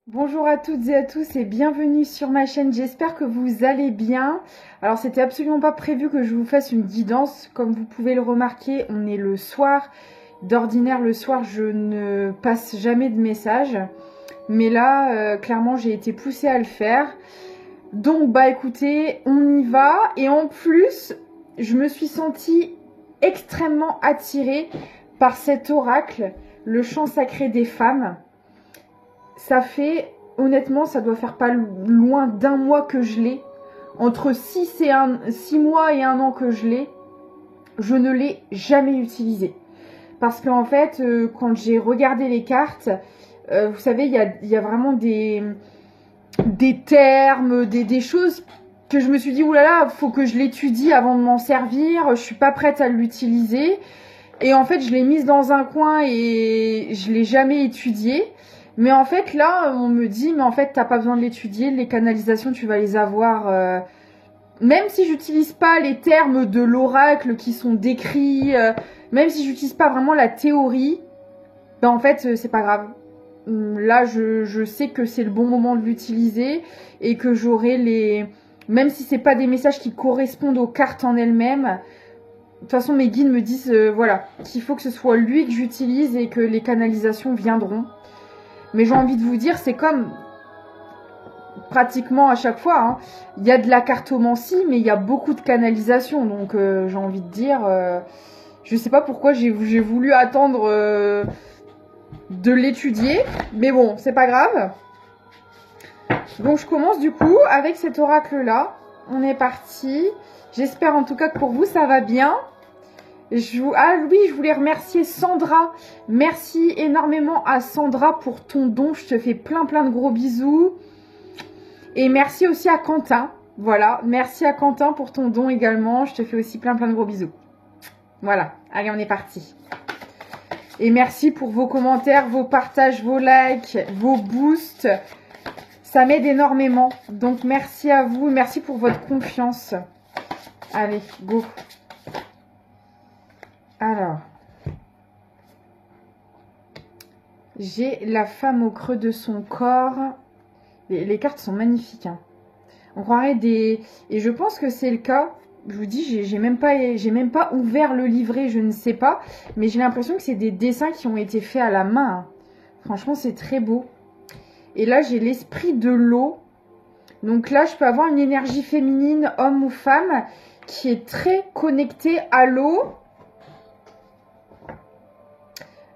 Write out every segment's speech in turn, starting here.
Bonjour à toutes et à tous et bienvenue sur ma chaîne, j'espère que vous allez bien. Alors c'était absolument pas prévu que je vous fasse une guidance, comme vous pouvez le remarquer, on est le soir. D'ordinaire le soir je ne passe jamais de messages, mais là clairement j'ai été poussée à le faire. Donc bah écoutez, on y va et en plus je me suis sentie extrêmement attirée par cet oracle, le chant sacré des femmes. Ça fait, honnêtement, ça doit faire pas loin d'un mois que je l'ai. Entre 6 mois et 1 an que je l'ai. Je ne l'ai jamais utilisé. Parce qu'en fait, quand j'ai regardé les cartes, vous savez, il y a vraiment des termes, des choses que je me suis dit, oulala, faut que je l'étudie avant de m'en servir. Je suis pas prête à l'utiliser. Et en fait, je l'ai mise dans un coin et je l'ai jamais étudiée. Mais en fait, là, on me dit, mais en fait, t'as pas besoin de l'étudier, les canalisations, tu vas les avoir. Même si j'utilise pas les termes de l'oracle qui sont décrits, même si j'utilise pas vraiment la théorie, ben en fait, c'est pas grave. Là, je sais que c'est le bon moment de l'utiliser et que j'aurai les... Même si c'est pas des messages qui correspondent aux cartes en elles-mêmes, de toute façon, mes guides me disent, voilà, qu'il faut que ce soit lui que j'utilise et que les canalisations viendront. Mais j'ai envie de vous dire, c'est comme pratiquement à chaque fois, hein, il y a de la cartomancie, mais il y a beaucoup de canalisation. Donc j'ai envie de dire, je sais pas pourquoi j'ai voulu attendre de l'étudier. Mais bon, c'est pas grave. Donc je commence du coup avec cet oracle-là. On est parti. J'espère en tout cas que pour vous, ça va bien. Ah oui, je voulais remercier Sandra. Merci énormément à Sandra pour ton don. Je te fais plein de gros bisous. Et merci aussi à Quentin. Voilà, merci à Quentin pour ton don également. Je te fais aussi plein de gros bisous. Voilà, allez, on est parti. Et merci pour vos commentaires, vos partages, vos likes, vos boosts. Ça m'aide énormément. Donc merci à vous. Merci pour votre confiance. Allez, go. Alors, j'ai la femme au creux de son corps. Les cartes sont magnifiques. Hein. On croirait des... Et je pense que c'est le cas. Je vous dis, j'ai même pas ouvert le livret, je ne sais pas. Mais j'ai l'impression que c'est des dessins qui ont été faits à la main. Hein. Franchement, c'est très beau. Et là, j'ai l'esprit de l'eau. Donc là, je peux avoir une énergie féminine, homme ou femme, qui est très connectée à l'eau.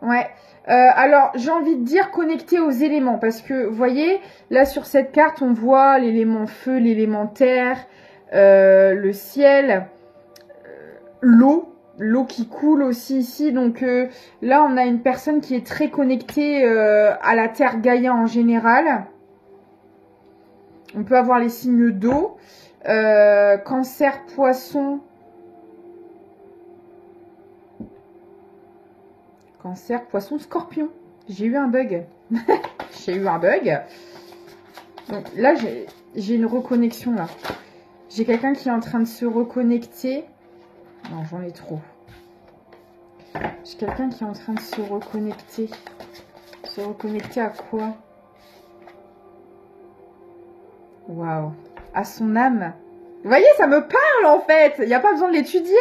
Ouais, alors j'ai envie de dire connecté aux éléments parce que vous voyez là sur cette carte on voit l'élément feu, l'élément terre, le ciel, l'eau qui coule aussi ici. Donc là on a une personne qui est très connectée à la terre Gaïa en général. On peut avoir les signes d'eau, Cancer, Poisson. Cancer, Poisson, Scorpion. J'ai eu un bug. J'ai eu un bug. Donc là, j'ai une reconnexion là. J'ai quelqu'un qui est en train de se reconnecter. Non, j'en ai trop. J'ai quelqu'un qui est en train de se reconnecter. Se reconnecter à quoi? Waouh. À son âme. Vous voyez, ça me parle en fait. Il n'y a pas besoin de l'étudier.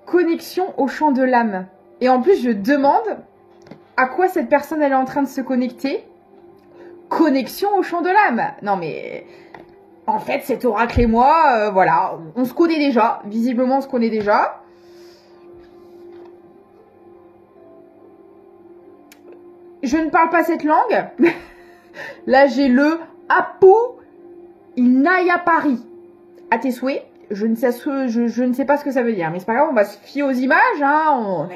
Connexion au champ de l'âme. Et en plus, je demande à quoi cette personne elle est en train de se connecter. Connexion au champ de l'âme. Non mais, en fait, cet oracle et moi, voilà, on se connaît déjà. Visiblement, on se connaît déjà. Je ne parle pas cette langue. Là, j'ai le Apu Inayapari. À tes souhaits. Je ne sais pas ce que ça veut dire, mais c'est pas grave, on va se fier aux images, hein.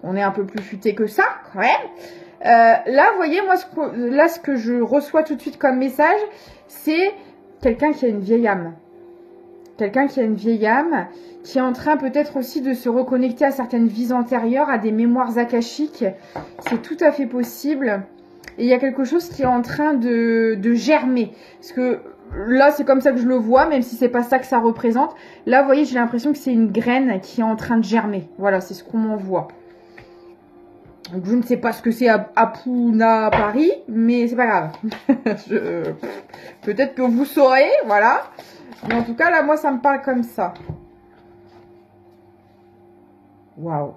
On est un peu plus futé que ça, quand même. Là, vous voyez, moi, ce que je reçois tout de suite comme message, c'est quelqu'un qui a une vieille âme. Quelqu'un qui a une vieille âme, qui est en train peut-être aussi de se reconnecter à certaines vies antérieures, à des mémoires akashiques. C'est tout à fait possible. Et il y a quelque chose qui est en train de germer. Parce que là, c'est comme ça que je le vois, même si c'est pas ça que ça représente. Là, vous voyez, j'ai l'impression que c'est une graine qui est en train de germer. Voilà, c'est ce qu'on m'envoie. Donc, je ne sais pas ce que c'est à Puna Paris, mais c'est pas grave. Peut-être que vous saurez, voilà. Mais en tout cas, là, moi, ça me parle comme ça. Waouh.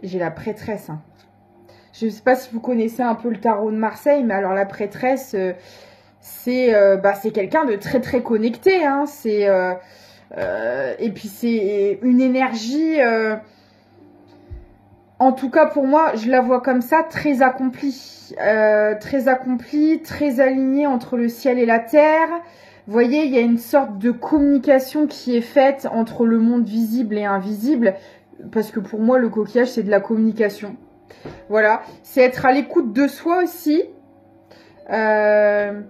J'ai la prêtresse. Hein. Je ne sais pas si vous connaissez un peu le tarot de Marseille, mais alors la prêtresse, c'est quelqu'un de très très connecté. Hein. Et puis c'est une énergie, en tout cas pour moi, je la vois comme ça, très accomplie. Très alignée entre le ciel et la terre. Vous voyez, il y a une sorte de communication qui est faite entre le monde visible et invisible. Parce que pour moi, le coquillage, c'est de la communication. Voilà, c'est être à l'écoute de soi aussi. On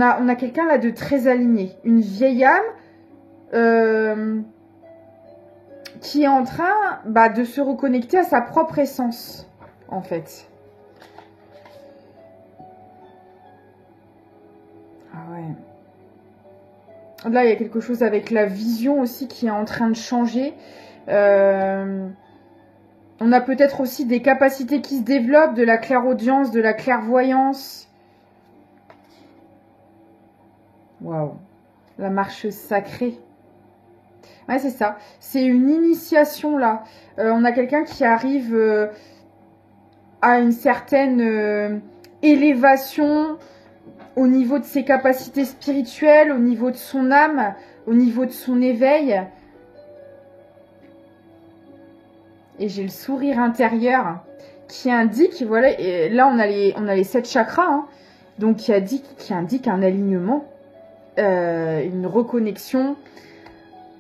a quelqu'un là de très aligné. Une vieille âme qui est en train de se reconnecter à sa propre essence, en fait. Ah ouais. Là, il y a quelque chose avec la vision aussi qui est en train de changer. On a peut-être aussi des capacités qui se développent, de la clairaudience, de la clairvoyance. Waouh. La marche sacrée. Ouais, c'est ça. C'est une initiation, là. On a quelqu'un qui arrive à une certaine élévation au niveau de ses capacités spirituelles, au niveau de son âme, au niveau de son éveil. Et j'ai le sourire intérieur qui indique, voilà, et là on a les 7 chakras, hein, donc qui indique un alignement, une reconnexion.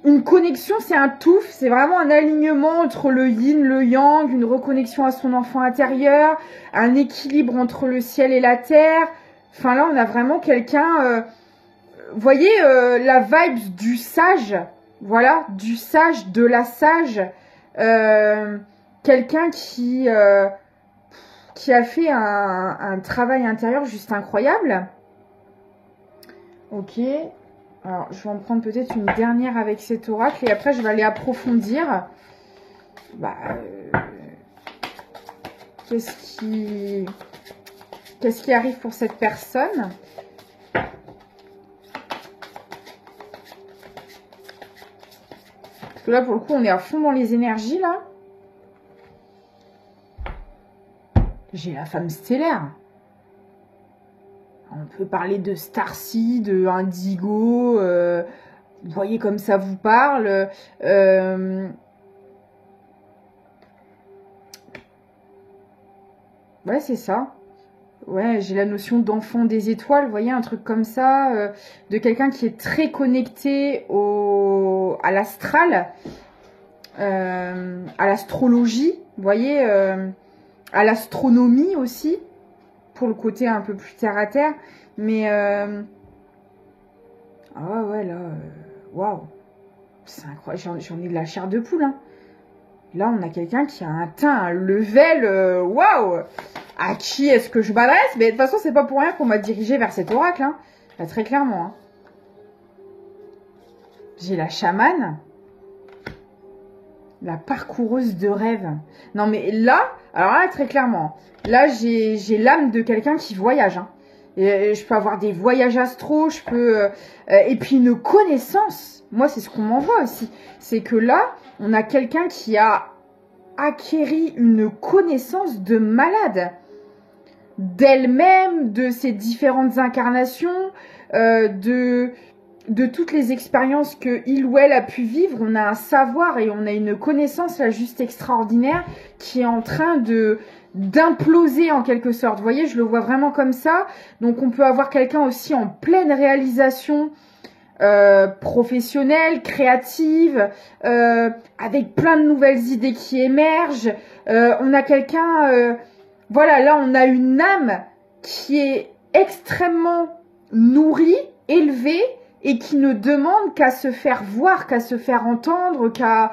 Une connexion, c'est un tout, c'est vraiment un alignement entre le yin, le yang, une reconnexion à son enfant intérieur, un équilibre entre le ciel et la terre. Enfin là, on a vraiment quelqu'un, vous voyez, la vibe du sage, voilà, du sage, de la sage. Quelqu'un qui a fait un travail intérieur juste incroyable. Ok. Alors, je vais en prendre peut-être une dernière avec cet oracle. Et après, je vais aller approfondir. Qu'est-ce qui arrive pour cette personne ? Parce que là, pour le coup, on est à fond dans les énergies, là. J'ai la femme stellaire. On peut parler de Starseed, de Indigo. Vous voyez comme ça vous parle. Ouais, c'est ça. Ouais, j'ai la notion d'enfant des étoiles, vous voyez, un truc comme ça, de quelqu'un qui est très connecté à l'astral, à l'astrologie, vous voyez, à l'astronomie aussi, pour le côté un peu plus terre à terre, mais ah ouais, là, waouh, c'est incroyable, j'en ai de la chair de poule, hein. Là, on a quelqu'un qui a atteint un level, waouh. À qui est-ce que je m'adresse? Mais de toute façon, c'est pas pour rien qu'on m'a dirigé vers cet oracle, hein. Là, très clairement, hein. J'ai la chamane. La parcoureuse de rêve. Non, mais là, alors là, très clairement, là, j'ai l'âme de quelqu'un qui voyage, hein. Et je peux avoir des voyages astro, je peux... et puis une connaissance. Moi, c'est ce qu'on m'envoie aussi. C'est que là, on a quelqu'un qui a acquéri une connaissance de malade. D'elle-même, de ses différentes incarnations, de toutes les expériences que il ou elle a pu vivre. On a un savoir et on a une connaissance là juste extraordinaire qui est en train d'imploser en quelque sorte. Vous voyez, je le vois vraiment comme ça. Donc on peut avoir quelqu'un aussi en pleine réalisation professionnelle, créative, avec plein de nouvelles idées qui émergent. On a quelqu'un... voilà, là, on a une âme qui est extrêmement nourrie, élevée, et qui ne demande qu'à se faire voir, qu'à se faire entendre, qu'à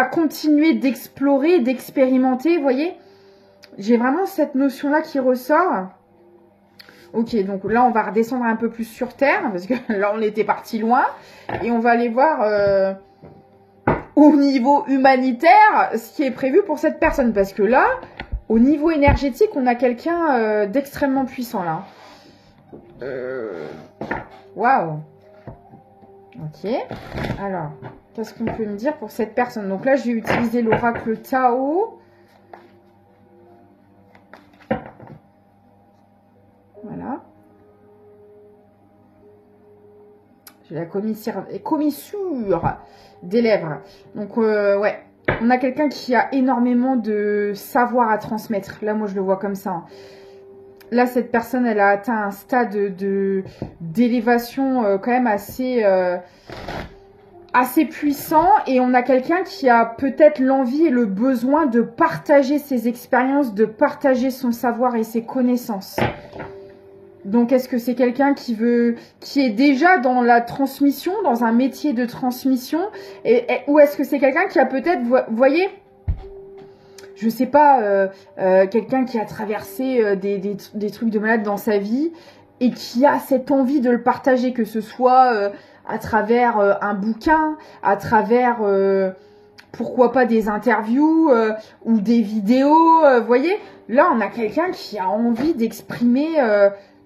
continuer d'explorer, d'expérimenter, vous voyez. J'ai vraiment cette notion-là qui ressort. Ok, donc là, on va redescendre un peu plus sur Terre, parce que là, on était parti loin, et on va aller voir au niveau humanitaire ce qui est prévu pour cette personne, parce que là... Au niveau énergétique, on a quelqu'un d'extrêmement puissant là. Waouh. Ok. Alors, qu'est-ce qu'on peut me dire pour cette personne? Donc là, j'ai utilisé l'oracle Tao. Voilà. J'ai la commissure des lèvres. Donc, ouais. On a quelqu'un qui a énormément de savoir à transmettre. Là, moi, je le vois comme ça. Hein. Là, cette personne, elle a atteint un stade d'élévation quand même assez puissant. Et on a quelqu'un qui a peut-être l'envie et le besoin de partager ses expériences, de partager son savoir et ses connaissances. Donc, est-ce que c'est quelqu'un qui est déjà dans la transmission, dans un métier de transmission, ou est-ce que c'est quelqu'un qui a peut-être, vous voyez, je sais pas, quelqu'un qui a traversé des trucs de malade dans sa vie et qui a cette envie de le partager, que ce soit à travers un bouquin, à travers, pourquoi pas des interviews ou des vidéos, vous voyez, là on a quelqu'un qui a envie d'exprimer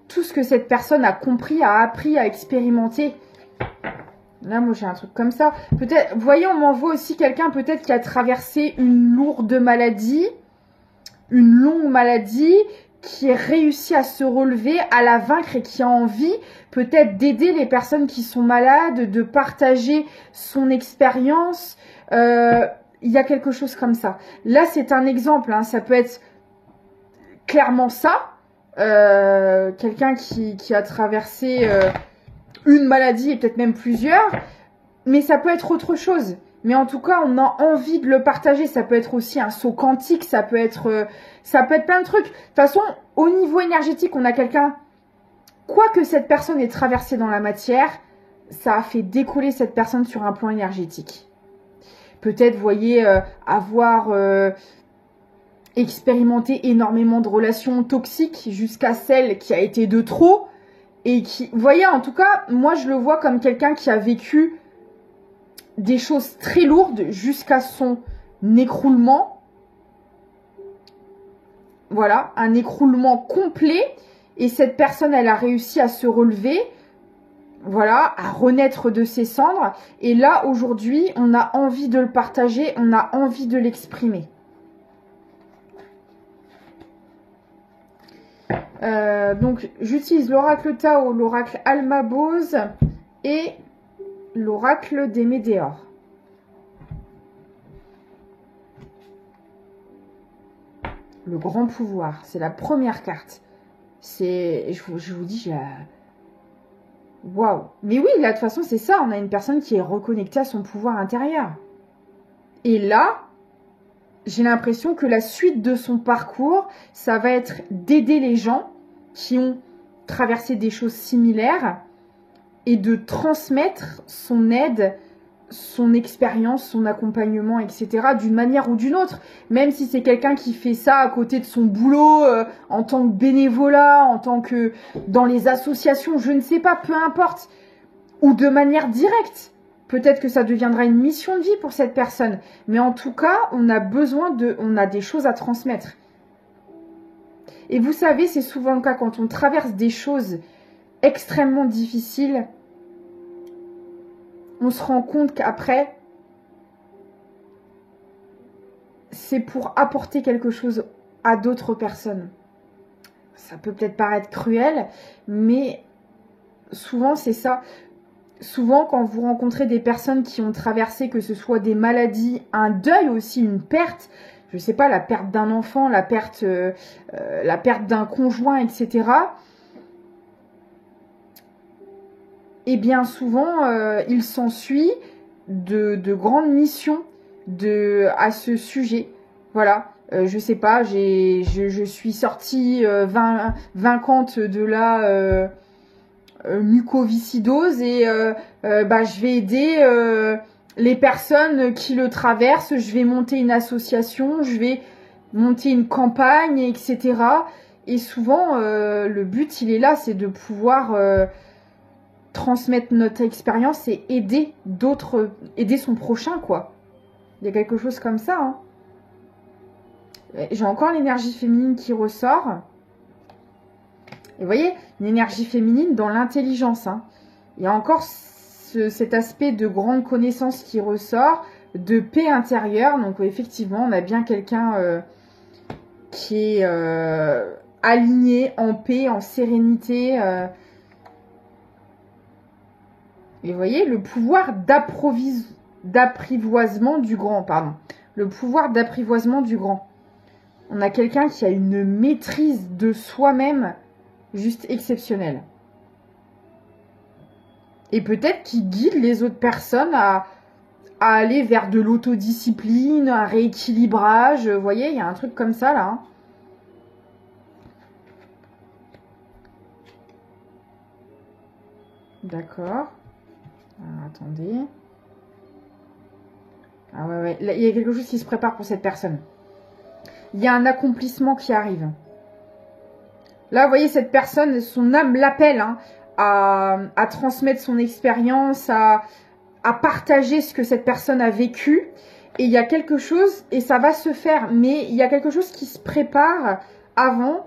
tout ce que cette personne a compris, a appris, a expérimenté. Là, moi, j'ai un truc comme ça. Peut-être, vous voyez, on m'envoie aussi quelqu'un peut-être qui a traversé une lourde maladie, une longue maladie, qui a réussi à se relever, à la vaincre et qui a envie peut-être d'aider les personnes qui sont malades, de partager son expérience. Il y a quelque chose comme ça. Là, c'est un exemple. Hein, ça peut être clairement ça. Quelqu'un qui a traversé une maladie et peut-être même plusieurs, mais ça peut être autre chose. Mais en tout cas, on a envie de le partager. Ça peut être aussi un saut quantique, ça peut être plein de trucs. De toute façon, au niveau énergétique, on a quelqu'un, quoi que cette personne ait traversé dans la matière, ça a fait décoller cette personne sur un plan énergétique. Peut-être, vous voyez, avoir expérimenté énormément de relations toxiques jusqu'à celle qui a été de trop et qui, vous voyez, en tout cas, moi je le vois comme quelqu'un qui a vécu des choses très lourdes jusqu'à son écroulement. Voilà, un écroulement complet et cette personne, elle a réussi à se relever, voilà, à renaître de ses cendres et là, aujourd'hui, on a envie de le partager, on a envie de l'exprimer. Donc j'utilise l'oracle Tao, l'oracle Almabose et l'oracle des Médéors. Le grand pouvoir, c'est la première carte. C'est, je vous dis, waouh. Mais oui, là de toute façon c'est ça, on a une personne qui est reconnectée à son pouvoir intérieur. Et là, j'ai l'impression que la suite de son parcours, ça va être d'aider les gens qui ont traversé des choses similaires et de transmettre son aide, son expérience, son accompagnement, etc. d'une manière ou d'une autre. Même si c'est quelqu'un qui fait ça à côté de son boulot, en tant que bénévolat, en tant que dans les associations, je ne sais pas, peu importe. Ou de manière directe. Peut-être que ça deviendra une mission de vie pour cette personne. Mais en tout cas, on a des choses à transmettre. Et vous savez, c'est souvent le cas quand on traverse des choses extrêmement difficiles. On se rend compte qu'après, c'est pour apporter quelque chose à d'autres personnes. Ça peut peut-être paraître cruel, mais souvent c'est ça. Souvent, quand vous rencontrez des personnes qui ont traversé, que ce soit des maladies, un deuil aussi, une perte, je sais pas, la perte d'un enfant, la perte d'un conjoint, etc. Et bien souvent, il s'ensuit de grandes missions à ce sujet. Voilà. Je sais pas, je suis sortie vaincante de la mucoviscidose et je vais aider les personnes qui le traversent, je vais monter une association, je vais monter une campagne, etc. Et souvent, le but, il est là, c'est de pouvoir transmettre notre expérience et aider d'autres, aider son prochain, quoi. Il y a quelque chose comme ça, hein. J'ai encore l'énergie féminine qui ressort. Et vous voyez, une énergie féminine dans l'intelligence. Hein. Il y a encore cet aspect de grande connaissance qui ressort, de paix intérieure. Donc effectivement, on a bien quelqu'un qui est aligné, en paix, en sérénité. Et vous voyez, le pouvoir d'apprivoisement du grand, pardon. Le pouvoir d'apprivoisement du grand. On a quelqu'un qui a une maîtrise de soi-même juste exceptionnelle. Et peut-être qui guide les autres personnes à aller vers de l'autodiscipline, un rééquilibrage. Vous voyez, il y a un truc comme ça, là. Hein. D'accord. Alors, attendez. Ah ouais. Là, il y a quelque chose qui se prépare pour cette personne. Il y a un accomplissement qui arrive. Là, vous voyez, cette personne, son âme l'appelle hein, à transmettre son expérience, à partager ce que cette personne a vécu. Et il y a quelque chose, et ça va se faire, mais il y a quelque chose qui se prépare avant.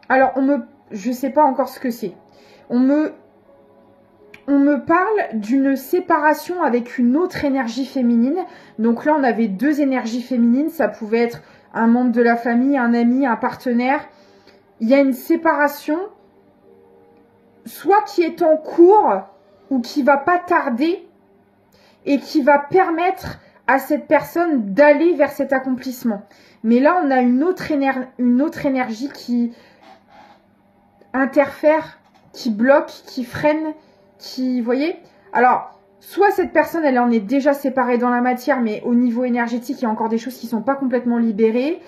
Alors, je sais pas encore ce que c'est. On me parle d'une séparation avec une autre énergie féminine. Donc là, on avait deux énergies féminines. Ça pouvait être un membre de la famille, un ami, un partenaire. Il y a une séparation, soit qui est en cours ou qui va pas tarder et qui va permettre à cette personne d'aller vers cet accomplissement. Mais là, on a une autre énergie qui interfère, qui bloque, qui freine, qui, vous voyez. Alors, soit cette personne, elle en est déjà séparée dans la matière, mais au niveau énergétique, il y a encore des choses qui ne sont pas complètement libérées.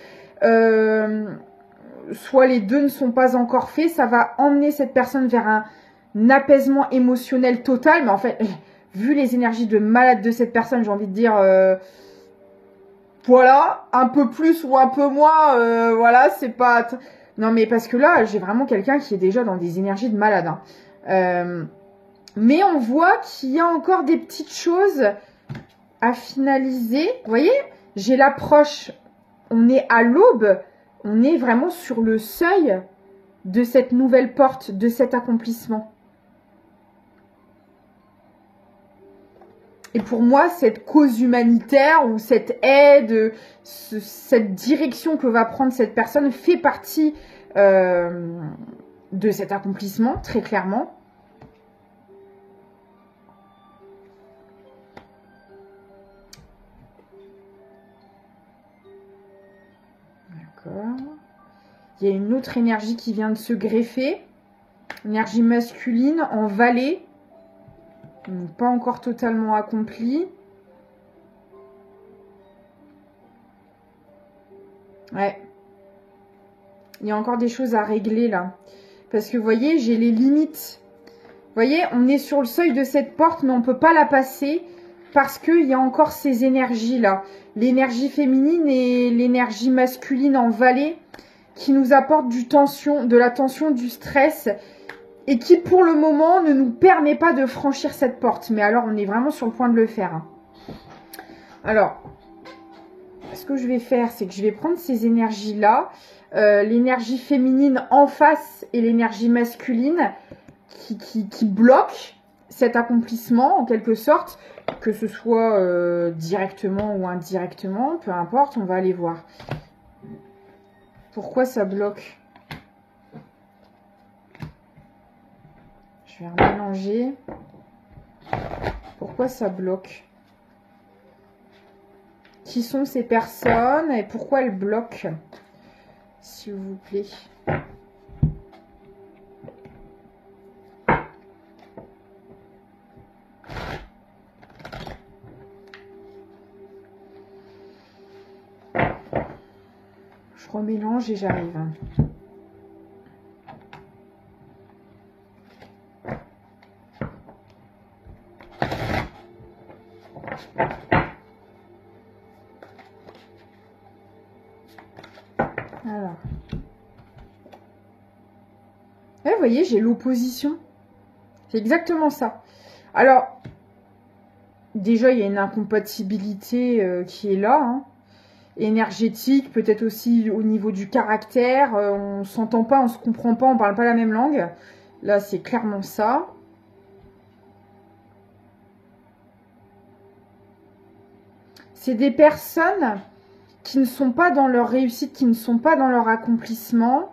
Soit les deux ne sont pas encore faits, ça va emmener cette personne vers un apaisement émotionnel total. Mais en fait, vu les énergies de malade de cette personne, j'ai envie de dire, voilà, un peu plus ou un peu moins, voilà, c'est pas... Non, mais parce que là, j'ai vraiment quelqu'un qui est déjà dans des énergies de malade. Hein. Mais on voit qu'il y a encore des petites choses à finaliser. Vous voyez, j'ai l'approche, on est à l'aube, on est vraiment sur le seuil de cette nouvelle porte, de cet accomplissement. Et pour moi, cette cause humanitaire ou cette aide, cette direction que va prendre cette personne fait partie de cet accomplissement, très clairement. D'accord. Il y a une autre énergie qui vient de se greffer. Énergie masculine en vallée. Pas encore totalement accomplie. Ouais. Il y a encore des choses à régler là. Parce que vous voyez, j'ai les limites. Vous voyez, on est sur le seuil de cette porte, mais on ne peut pas la passer. Parce qu'il y a encore ces énergies-là. L'énergie féminine et l'énergie masculine en vallée qui nous apportent de la tension, du stress et qui, pour le moment, ne nous permet pas de franchir cette porte. Mais alors, on est vraiment sur le point de le faire. Hein. Alors, ce que je vais faire, c'est que je vais prendre ces énergies-là, l'énergie féminine en face et l'énergie masculine qui bloquent cet accomplissement, en quelque sorte, que ce soit directement ou indirectement, peu importe, on va aller voir. Pourquoi ça bloque? Je vais remélanger. Pourquoi ça bloque? Qui sont ces personnes et pourquoi elles bloquent? S'il vous plaît. Je remélange et j'arrive. Alors. Là, vous voyez, j'ai l'opposition. C'est exactement ça. Alors, déjà, il y a une incompatibilité qui est là, hein. Énergétique, peut-être aussi au niveau du caractère. On s'entend pas, on se comprend pas, on parle pas la même langue. Là, c'est clairement ça. C'est des personnes qui ne sont pas dans leur réussite, qui ne sont pas dans leur accomplissement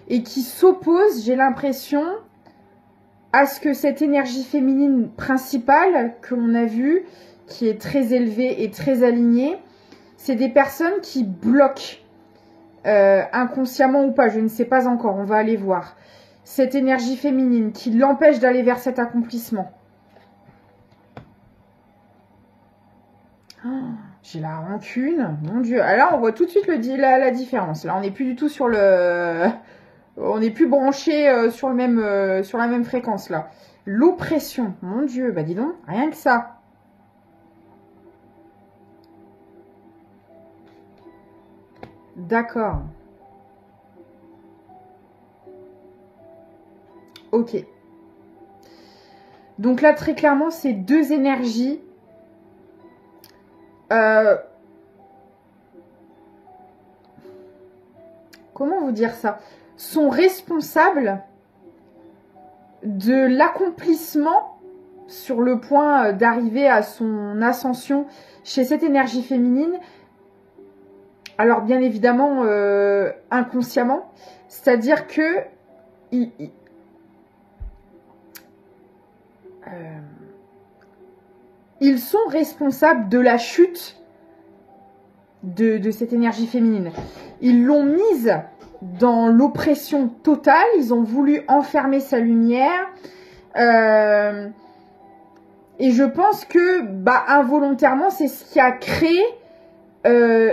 et qui s'opposent, j'ai l'impression, à ce que cette énergie féminine principale que l'on a vue, qui est très élevée et très alignée, c'est des personnes qui bloquent, inconsciemment ou pas, je ne sais pas encore, on va aller voir, cette énergie féminine qui l'empêche d'aller vers cet accomplissement. Oh, j'ai la rancune, mon Dieu. Alors on voit tout de suite la différence. Là, on n'est plus du tout sur le... On n'est plus branché sur la même fréquence, là. L'oppression, mon Dieu, bah dis donc, rien que ça. D'accord. Ok. Donc là, très clairement, c'est deux énergies. Comment vous dire ça? Sont responsables de l'accomplissement sur le point d'arriver à son ascension chez cette énergie féminine. Alors bien évidemment inconsciemment, c'est-à-dire que ils sont responsables de la chute de cette énergie féminine. Ils l'ont mise dans l'oppression totale, ils ont voulu enfermer sa lumière. Et je pense que involontairement, c'est ce qui a créé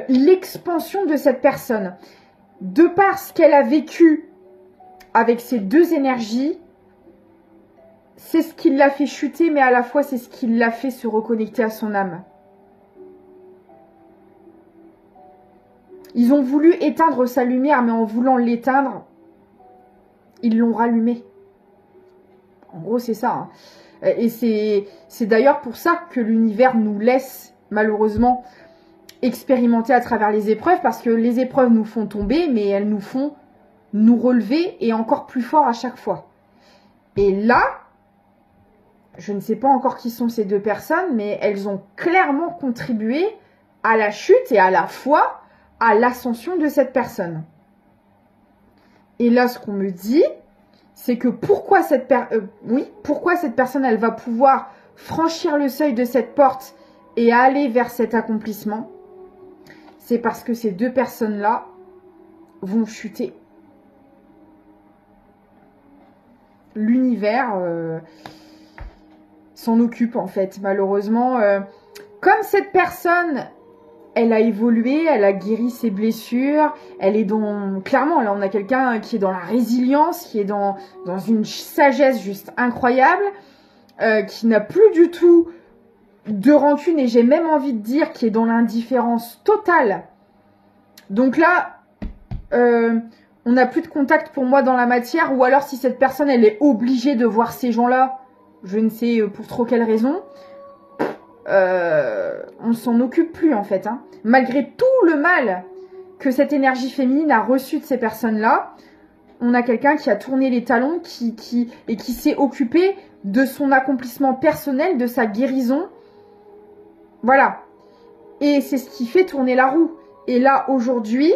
l'expansion de cette personne. De par ce qu'elle a vécu avec ces deux énergies, c'est ce qui l'a fait chuter, mais à la fois c'est ce qui l'a fait se reconnecter à son âme. Ils ont voulu éteindre sa lumière, mais en voulant l'éteindre, ils l'ont rallumée. En gros, c'est ça. Hein. Et c'est d'ailleurs pour ça que l'univers nous laisse, malheureusement, expérimenter à travers les épreuves, parce que les épreuves nous font tomber, mais elles nous font nous relever et encore plus fort à chaque fois. Et là, je ne sais pas encore qui sont ces deux personnes, mais elles ont clairement contribué à la chute et à la fois à l'ascension de cette personne. Et là, ce qu'on me dit, c'est que pourquoi cette personne, elle va pouvoir franchir le seuil de cette porte et aller vers cet accomplissement, c'est parce que ces deux personnes-là vont chuter. L'univers s'en occupe en fait, malheureusement. Comme cette personne, elle a évolué, elle a guéri ses blessures, elle est dans... Clairement, là, on a quelqu'un qui est dans la résilience, qui est dans une sagesse juste incroyable, qui n'a plus du tout de rancune, et j'ai même envie de dire qui est dans l'indifférence totale. Donc là, on n'a plus de contact pour moi dans la matière, ou alors si cette personne, elle est obligée de voir ces gens-là, je ne sais pour trop quelle raison, on s'en occupe plus en fait. Hein. Malgré tout le mal que cette énergie féminine a reçu de ces personnes-là, on a quelqu'un qui a tourné les talons et qui s'est occupé de son accomplissement personnel, de sa guérison. Voilà. Et c'est ce qui fait tourner la roue. Et là, aujourd'hui,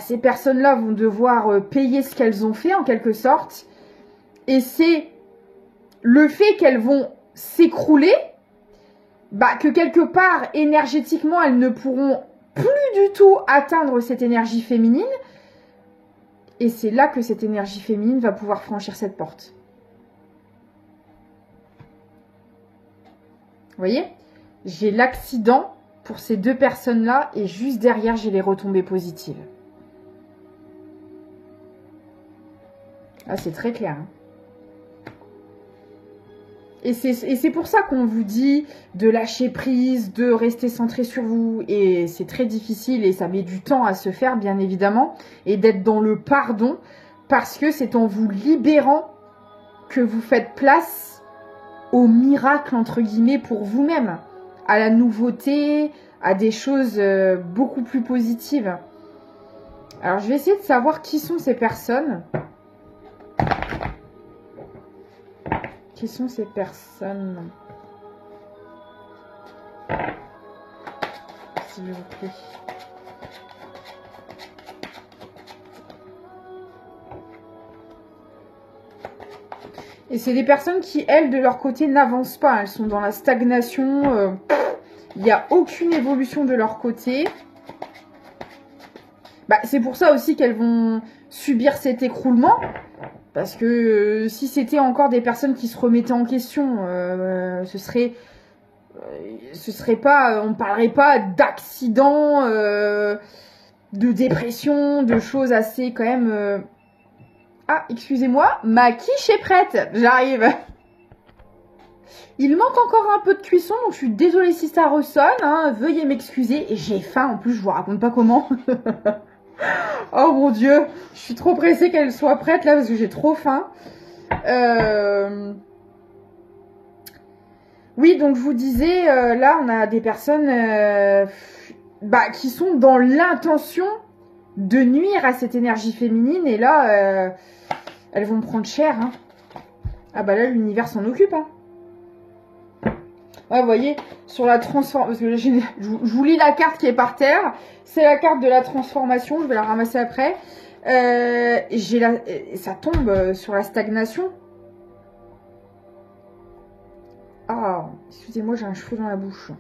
ces personnes-là vont devoir payer ce qu'elles ont fait en quelque sorte. Et c'est le fait qu'elles vont s'écrouler, que quelque part, énergétiquement, elles ne pourront plus du tout atteindre cette énergie féminine. Et c'est là que cette énergie féminine va pouvoir franchir cette porte. Vous voyez? J'ai l'accident pour ces deux personnes-là et juste derrière, j'ai les retombées positives. Ah, c'est très clair. Hein. Et c'est pour ça qu'on vous dit de lâcher prise, de rester centré sur vous. Et c'est très difficile et ça met du temps à se faire, bien évidemment. Et d'être dans le pardon. Parce que c'est en vous libérant que vous faites place au miracle, entre guillemets, pour vous-même. À la nouveauté, à des choses beaucoup plus positives. Alors, je vais essayer de savoir qui sont ces personnes. Qui sont ces personnes? S'il vous plaît. Et c'est des personnes qui, elles, de leur côté, n'avancent pas. Elles sont dans la stagnation. Il n'y a aucune évolution de leur côté. Bah, c'est pour ça aussi qu'elles vont subir cet écroulement. Parce que si c'était encore des personnes qui se remettaient en question, ce serait pas, on parlerait pas d'accident, de dépression, de choses assez quand même. Ah, excusez-moi, ma quiche est prête, j'arrive. Il manque encore un peu de cuisson, donc je suis désolée si ça ressonne, hein, veuillez m'excuser. Et j'ai faim en plus, je vous raconte pas comment. Oh mon Dieu, je suis trop pressée qu'elle soit prête là parce que j'ai trop faim. Oui, donc je vous disais, là on a des personnes qui sont dans l'intention de nuire à cette énergie féminine. Et là, elles vont prendre cher. Hein. Ah bah là, l'univers s'en occupe. Hein. Ouais, vous voyez, sur la transformation, parce que là, je vous lis la carte qui est par terre. C'est la carte de la transformation, je vais la ramasser après. Ça tombe sur la stagnation. Ah, excusez-moi, j'ai un cheveu dans la bouche.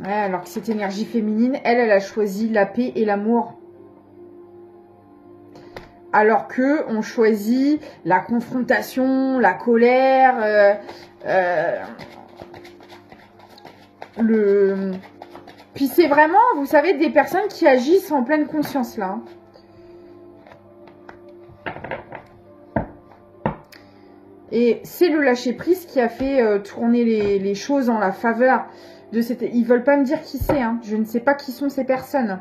Ouais, alors que cette énergie féminine, elle a choisi la paix et l'amour. Alors que on choisit la confrontation, la colère, Puis c'est vraiment, vous savez, des personnes qui agissent en pleine conscience là. Et c'est le lâcher-prise qui a fait tourner les choses en la faveur de cette... Ils veulent pas me dire qui c'est, hein. Je ne sais pas qui sont ces personnes.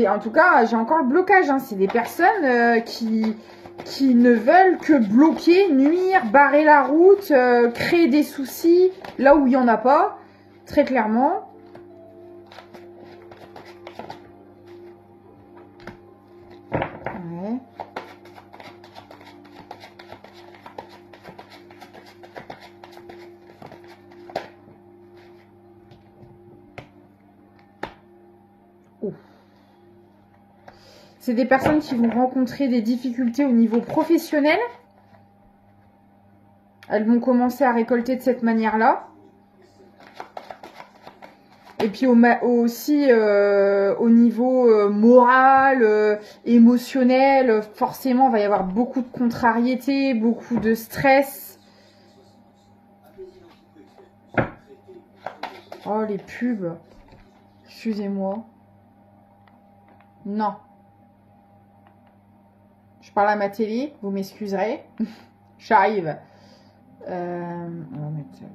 En tout cas, j'ai encore le blocage. Hein. C'est des personnes qui ne veulent que bloquer, nuire, barrer la route, créer des soucis là où il n'y en a pas, très clairement. Ouais. C'est des personnes qui vont rencontrer des difficultés au niveau professionnel. Elles vont commencer à récolter de cette manière-là. Et puis aussi au niveau moral, émotionnel, forcément, il va y avoir beaucoup de contrariété, beaucoup de stress. Oh, les pubs. Excusez-moi. Non. Je parle à ma télé, vous m'excuserez. J'arrive. On va mettre ça là.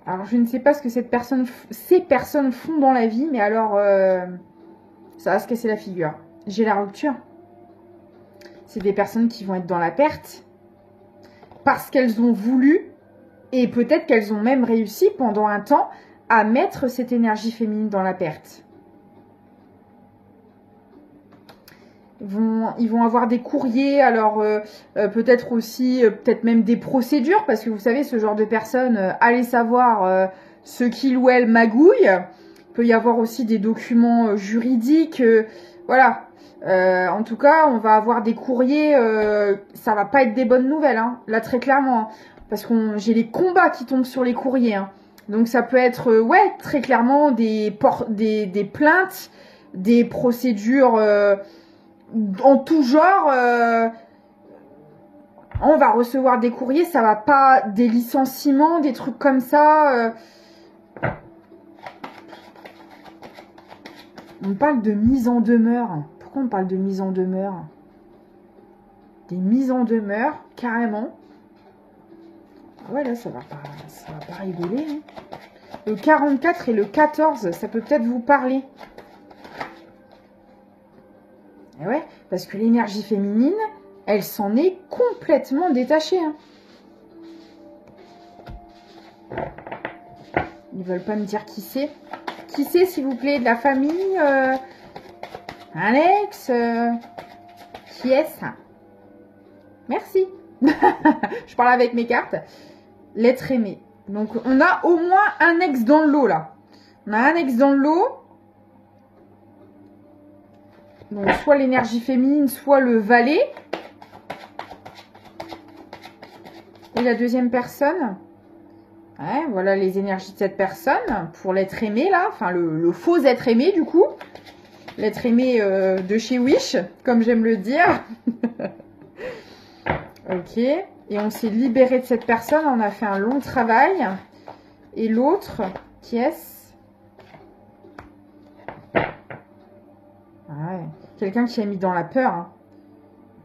Alors, je ne sais pas ce que ces personnes font dans la vie, mais alors, ça va se casser la figure. J'ai la rupture. C'est des personnes qui vont être dans la perte parce qu'elles ont voulu et peut-être qu'elles ont même réussi pendant un temps à mettre cette énergie féminine dans la perte. Ils vont avoir des courriers, alors peut-être aussi, peut-être même des procédures, parce que vous savez, ce genre de personnes, allez savoir ce qu'il ou elle magouille. Il peut y avoir aussi des documents juridiques, voilà. En tout cas, on va avoir des courriers, ça va pas être des bonnes nouvelles, hein, là très clairement, hein, parce que j'ai les combats qui tombent sur les courriers. Hein. Donc ça peut être, ouais, très clairement des plaintes, des procédures... en tout genre, on va recevoir des courriers, ça va pas, des licenciements, des trucs comme ça. On parle de mise en demeure. Pourquoi on parle de mise en demeure? Des mises en demeure, carrément. Ah ouais, là, ça va pas rigoler. Hein. Le 44 et le 14, ça peut peut-être vous parler. Et ouais, parce que l'énergie féminine, elle s'en est complètement détachée. Hein. Ils veulent pas me dire qui c'est. Qui c'est, s'il vous plaît, de la famille Alex Qui est-ce? Merci. Je parle avec mes cartes. L'être aimé. Donc, on a au moins un ex dans le lot, là. On a un ex dans le lot. Donc, soit l'énergie féminine, soit le valet. Et la deuxième personne. Ouais, voilà les énergies de cette personne. Pour l'être aimé, là. Enfin, le faux être aimé, du coup. L'être aimé de chez Wish, comme j'aime le dire. Ok. Et on s'est libéré de cette personne. On a fait un long travail. Et l'autre, qui est-ce? Ouais. Quelqu'un qui a mis dans la peur. Hein.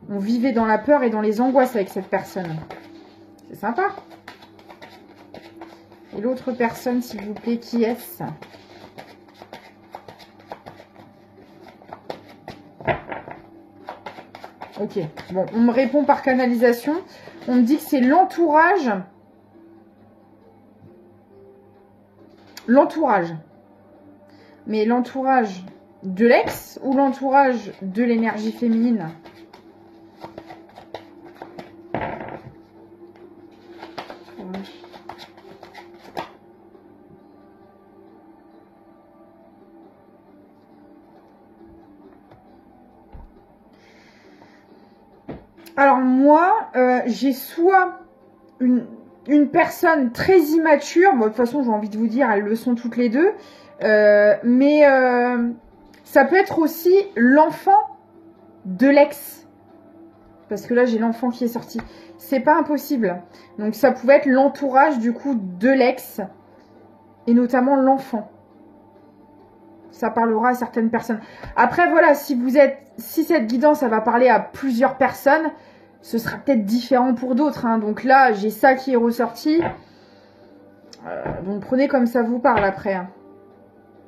On vivait dans la peur et dans les angoisses avec cette personne. C'est sympa. Et l'autre personne, s'il vous plaît, qui est-ce? Ok. Bon, on me répond par canalisation. On me dit que c'est l'entourage. L'entourage. Mais l'entourage de l'ex ou l'entourage de l'énergie féminine? Alors moi, j'ai soit une personne très immature, bon, de toute façon j'ai envie de vous dire, elles le sont toutes les deux, mais ça peut être aussi l'enfant de l'ex, parce que là j'ai l'enfant qui est sorti, c'est pas impossible, donc ça pouvait être l'entourage du coup de l'ex, et notamment l'enfant. Ça parlera à certaines personnes. Après, voilà, si cette guidance, ça va parler à plusieurs personnes, ce sera peut-être différent pour d'autres. Hein. Donc là, j'ai ça qui est ressorti. Donc prenez comme ça vous parle après. Hein.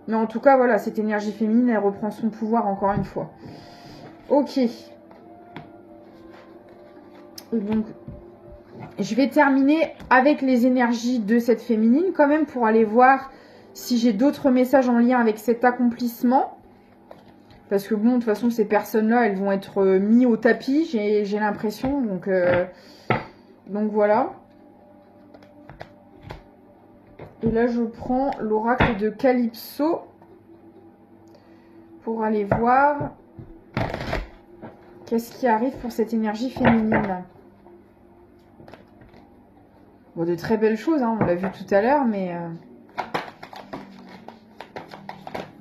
Mais en tout cas, voilà, cette énergie féminine, elle reprend son pouvoir encore une fois. Ok. Et donc, je vais terminer avec les énergies de cette féminine quand même pour aller voir si j'ai d'autres messages en lien avec cet accomplissement. Parce que bon, de toute façon, ces personnes-là, elles vont être mises au tapis, j'ai l'impression. Donc voilà. Et là, je prends l'oracle de Calypso pour aller voir qu'est-ce qui arrive pour cette énergie féminine. Bon, de très belles choses, hein, on l'a vu tout à l'heure, mais...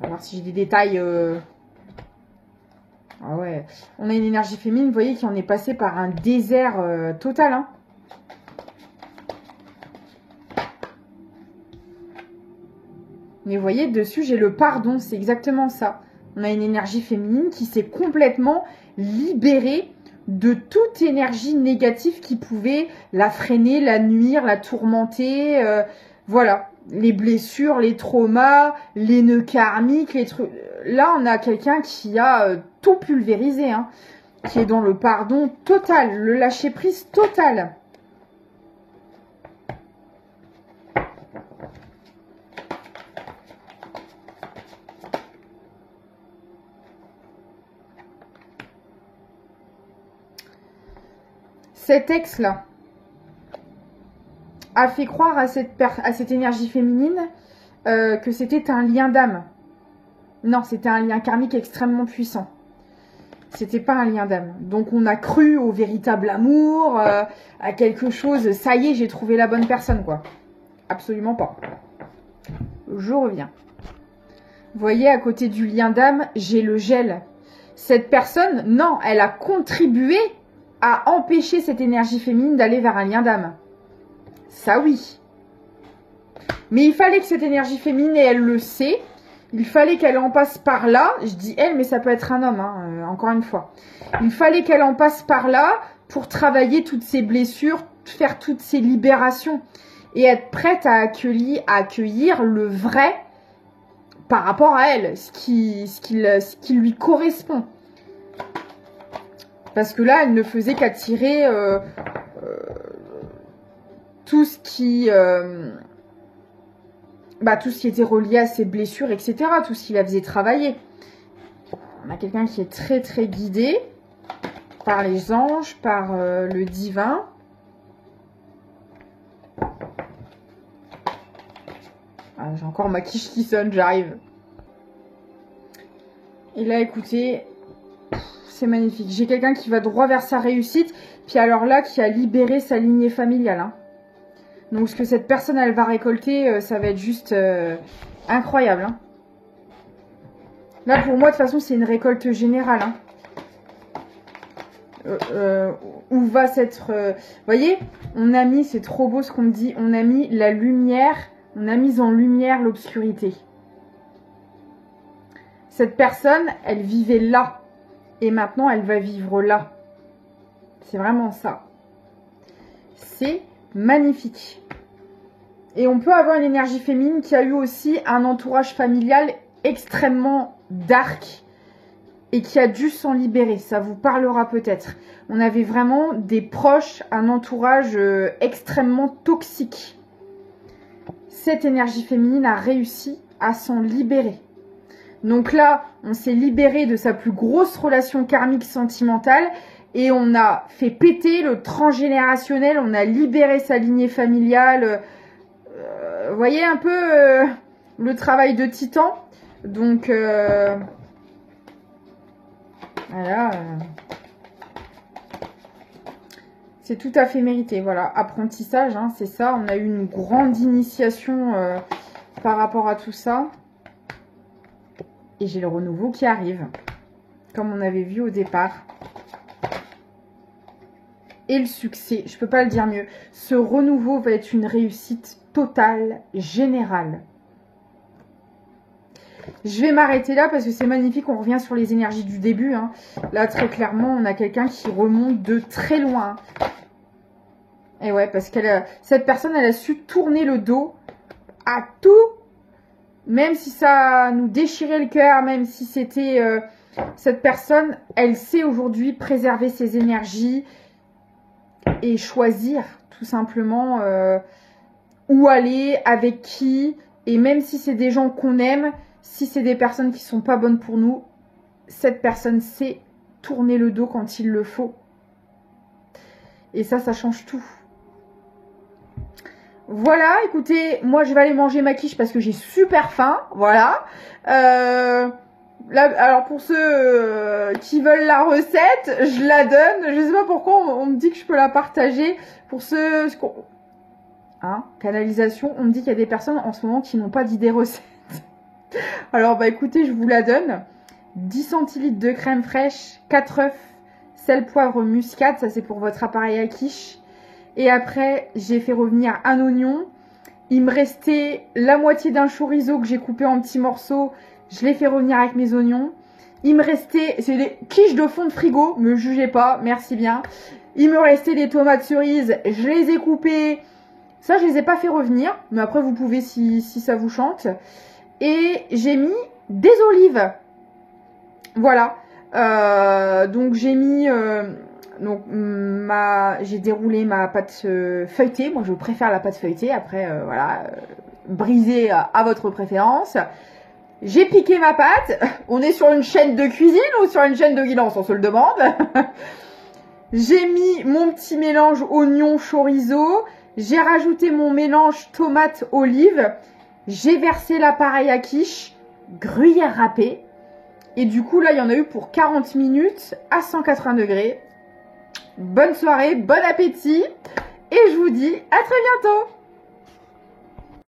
On va voir si j'ai des détails. Ah ouais. On a une énergie féminine, vous voyez, qui en est passée par un désert total. Hein. Mais vous voyez, dessus, j'ai le pardon. C'est exactement ça. On a une énergie féminine qui s'est complètement libérée de toute énergie négative qui pouvait la freiner, la nuire, la tourmenter. Voilà. Les blessures, les traumas, les nœuds karmiques, les trucs. Là, on a quelqu'un qui a tout pulvérisé, hein, qui est dans le pardon total, le lâcher-prise total. Cet ex-là a fait croire à cette énergie féminine que c'était un lien d'âme. Non, c'était un lien karmique extrêmement puissant. C'était pas un lien d'âme. Donc on a cru au véritable amour, à quelque chose. Ça y est, j'ai trouvé la bonne personne, quoi. Absolument pas. Je reviens. Vous voyez, à côté du lien d'âme, j'ai le gel. Cette personne, non, elle a contribué à empêcher cette énergie féminine d'aller vers un lien d'âme. Ça, oui. Mais il fallait que cette énergie féminine, et elle le sait, Il fallait qu'elle en passe par là. Je dis elle, mais ça peut être un homme, hein, encore une fois. Il fallait qu'elle en passe par là pour travailler toutes ses blessures, faire toutes ses libérations et être prête à accueillir le vrai par rapport à elle, ce qui lui correspond. Parce que là, elle ne faisait qu'attirer tout ce qui était relié à ses blessures, etc. Tout ce qui la faisait travailler. On a quelqu'un qui est très très guidé par les anges, par le divin. Ah, j'ai encore ma quiche qui sonne, j'arrive. Et là, écoutez, c'est magnifique. J'ai quelqu'un qui va droit vers sa réussite, puis alors là, qui a libéré sa lignée familiale. Hein. Donc, ce que cette personne, elle va récolter, ça va être juste incroyable. Hein. Là, pour moi, de toute façon, c'est une récolte générale. Hein. Où va cette... Vous voyez, on a mis, c'est trop beau ce qu'on me dit, on a mis la lumière, on a mis en lumière l'obscurité. Cette personne, elle vivait là. Et maintenant, elle va vivre là. C'est vraiment ça. C'est magnifique. Et on peut avoir une énergie féminine qui a eu aussi un entourage familial extrêmement dark et qui a dû s'en libérer. Ça vous parlera peut-être. On avait vraiment des proches, un entourage extrêmement toxique. Cette énergie féminine a réussi à s'en libérer. Donc là, on s'est libéré de sa plus grosse relation karmique sentimentale et on a fait péter le transgénérationnel, on a libéré sa lignée familiale. Vous voyez un peu le travail de titan. Donc, voilà. C'est tout à fait mérité. Voilà, apprentissage, hein, c'est ça. On a eu une grande initiation par rapport à tout ça. Et j'ai le renouveau qui arrive, comme on avait vu au départ. Et le succès, je ne peux pas le dire mieux. Ce renouveau va être une réussite totale, générale. Je vais m'arrêter là parce que c'est magnifique. On revient sur les énergies du début. Hein. Là, très clairement, on a quelqu'un qui remonte de très loin. Et ouais, parce qu'elle, cette personne, elle a su tourner le dos à tout. Même si ça nous déchirait le cœur, même si c'était... cette personne, elle sait aujourd'hui préserver ses énergies et choisir tout simplement où aller, avec qui. Et même si c'est des gens qu'on aime, si c'est des personnes qui sont pas bonnes pour nous, cette personne sait tourner le dos quand il le faut. Et ça change tout. Voilà, écoutez, moi je vais aller manger ma quiche parce que j'ai super faim, voilà. Là, alors pour ceux qui veulent la recette, je la donne. Je sais pas pourquoi on me dit que je peux la partager. Pour ceux... Hein, canalisation, on me dit qu'il y a des personnes en ce moment qui n'ont pas d'idée recette. Alors bah écoutez, je vous la donne. 10 centilitres de crème fraîche, 4 œufs, sel, poivre, muscade, ça c'est pour votre appareil à quiche. Et après, j'ai fait revenir un oignon. Il me restait la moitié d'un chorizo que j'ai coupé en petits morceaux. Je l'ai fait revenir avec mes oignons. Il me restait, c'est des quiches de fond de frigo, me jugez pas, merci bien. Il me restait des tomates cerises, je les ai coupées. Ça, je les ai pas fait revenir, mais après vous pouvez si ça vous chante. Et j'ai mis des olives. Voilà. Donc j'ai mis... Donc, j'ai déroulé ma pâte feuilletée. Moi, je préfère la pâte feuilletée. Après, voilà, brisée à votre préférence. J'ai piqué ma pâte. On est sur une chaîne de cuisine ou sur une chaîne de guidance? On se le demande. J'ai mis mon petit mélange oignon chorizo. J'ai rajouté mon mélange tomate olive. J'ai versé l'appareil à quiche, gruyère râpée. Et du coup, là, il y en a eu pour 40 minutes à 180 degrés. Bonne soirée, bon appétit et je vous dis à très bientôt.